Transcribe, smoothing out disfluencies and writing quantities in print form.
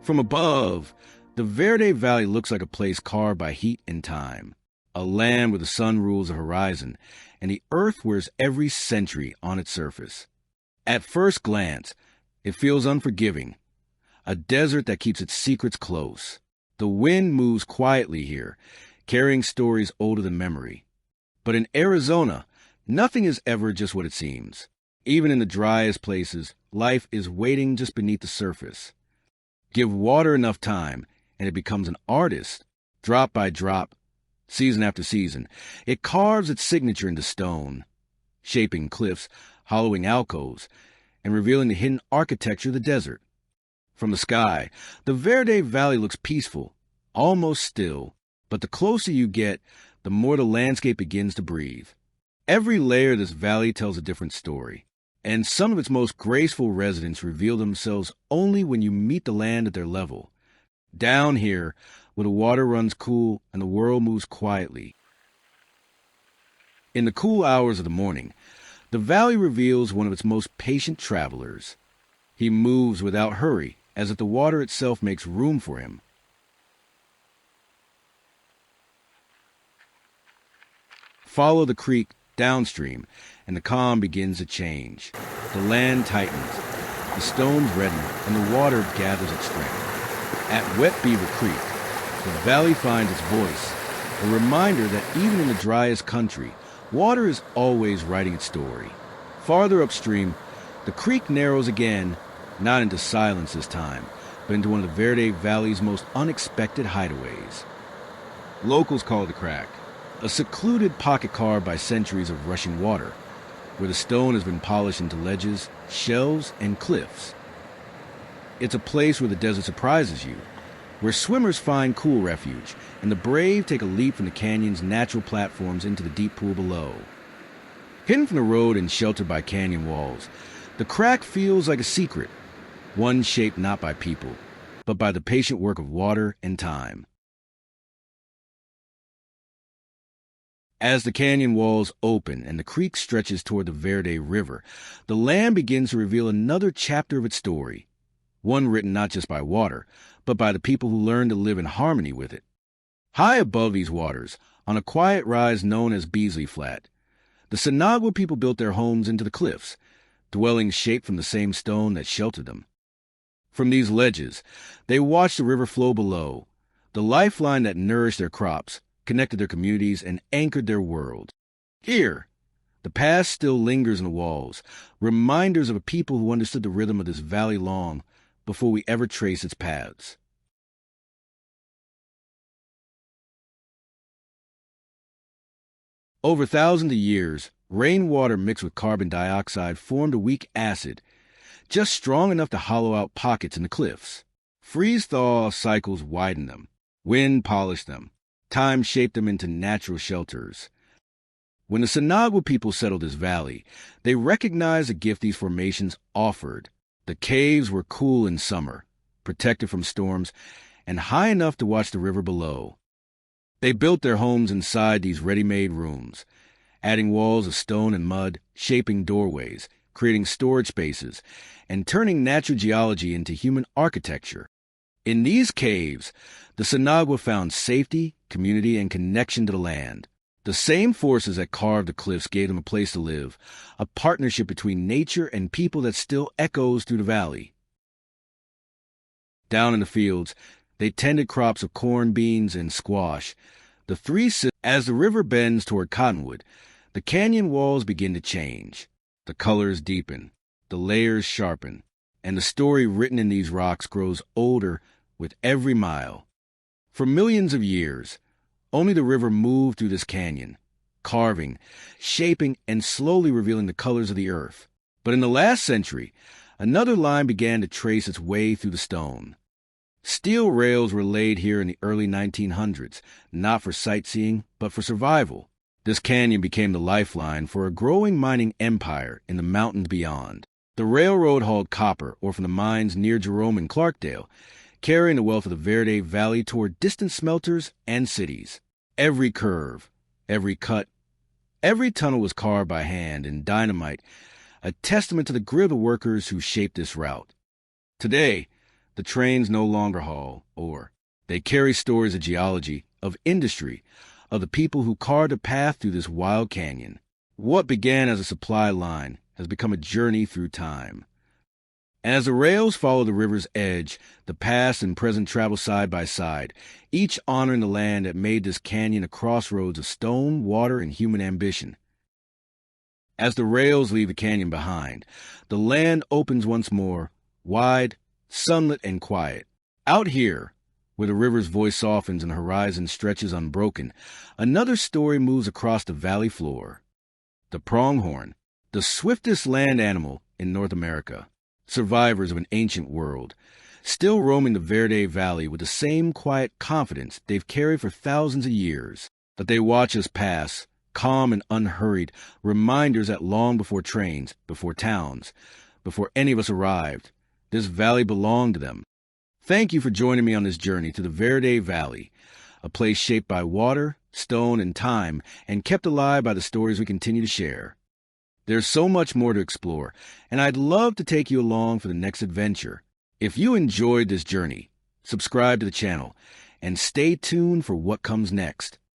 From above, the Verde Valley looks like a place carved by heat and time, a land where the sun rules the horizon and the earth wears every century on its surface. At first glance, it feels unforgiving, a desert that keeps its secrets close. The wind moves quietly here, carrying stories older than memory. But in Arizona, nothing is ever just what it seems. Even in the driest places, life is waiting just beneath the surface. Give water enough time, and it becomes an artist, drop by drop, season after season. It carves its signature into stone, shaping cliffs, hollowing alcoves, and revealing the hidden architecture of the desert. From the sky, the Verde Valley looks peaceful, almost still, but the closer you get, the more the landscape begins to breathe. Every layer of this valley tells a different story, and some of its most graceful residents reveal themselves only when you meet the land at their level. Down here, where the water runs cool and the world moves quietly. In the cool hours of the morning, the valley reveals one of its most patient travelers. He moves without hurry, as if the water itself makes room for him. Follow the creek downstream, and the calm begins to change. The land tightens, the stones redden, and the water gathers its strength. At Wet Beaver Creek, the valley finds its voice, a reminder that even in the driest country, water is always writing its story. Farther upstream, the creek narrows again, not into silence this time, but into one of the Verde Valley's most unexpected hideaways. Locals call it the Crack, a secluded pocket carved by centuries of rushing water, where the stone has been polished into ledges, shelves, and cliffs. It's a place where the desert surprises you, where swimmers find cool refuge, and the brave take a leap from the canyon's natural platforms into the deep pool below. Hidden from the road and sheltered by canyon walls, the Crack feels like a secret, one shaped not by people, but by the patient work of water and time. As the canyon walls open and the creek stretches toward the Verde River, the land begins to reveal another chapter of its story, one written not just by water, but by the people who learned to live in harmony with it. High above these waters, on a quiet rise known as Beasley Flat, the Sinagua people built their homes into the cliffs, dwellings shaped from the same stone that sheltered them. From these ledges, they watched the river flow below, the lifeline that nourished their crops, connected their communities, and anchored their world. Here, the past still lingers in the walls, reminders of a people who understood the rhythm of this valley long before we ever trace its paths. Over thousands of years, rainwater mixed with carbon dioxide formed a weak acid, just strong enough to hollow out pockets in the cliffs. Freeze-thaw cycles widened them. Wind polished them. Time shaped them into natural shelters. When the Sinagua people settled this valley, they recognized the gift these formations offered. The caves were cool in summer, protected from storms, and high enough to watch the river below. They built their homes inside these ready-made rooms, adding walls of stone and mud, shaping doorways, creating storage spaces, and turning natural geology into human architecture. In these caves, the Sinagua found safety, community, and connection to the land. The same forces that carved the cliffs gave them a place to live, a partnership between nature and people that still echoes through the valley. Down in the fields, they tended crops of corn, beans, and squash. As the river bends toward Cottonwood, the canyon walls begin to change. The colors deepen, the layers sharpen, and the story written in these rocks grows older with every mile. For millions of years, only the river moved through this canyon, carving, shaping, and slowly revealing the colors of the earth. But in the last century, another line began to trace its way through the stone. Steel rails were laid here in the early 1900s, not for sightseeing, but for survival. This canyon became the lifeline for a growing mining empire in the mountains beyond. The railroad hauled copper ore from the mines near Jerome and Clarkdale, carrying the wealth of the Verde Valley toward distant smelters and cities. Every curve, every cut, every tunnel was carved by hand in dynamite, a testament to the grit of the workers who shaped this route. Today, The trains no longer haul ore. They carry stories of geology, of industry, of the people who carved a path through this wild canyon. What began as a supply line has become a journey through time. And as the rails follow the river's edge, the past and present travel side by side, each honoring the land that made this canyon a crossroads of stone, water, and human ambition. As the rails leave the canyon behind, the land opens once more, wide, sunlit, and quiet. Out here, where the river's voice softens and the horizon stretches unbroken, another story moves across the valley floor. The pronghorn, the swiftest land animal in North America. Survivors of an ancient world, still roaming the Verde Valley with the same quiet confidence they've carried for thousands of years, that they watch us pass, calm and unhurried, reminders that long before trains, before towns, before any of us arrived, this valley belonged to them. Thank you for joining me on this journey to the Verde Valley, a place shaped by water, stone, and time, and kept alive by the stories we continue to share. There's so much more to explore, and I'd love to take you along for the next adventure. If you enjoyed this journey, subscribe to the channel, and stay tuned for what comes next.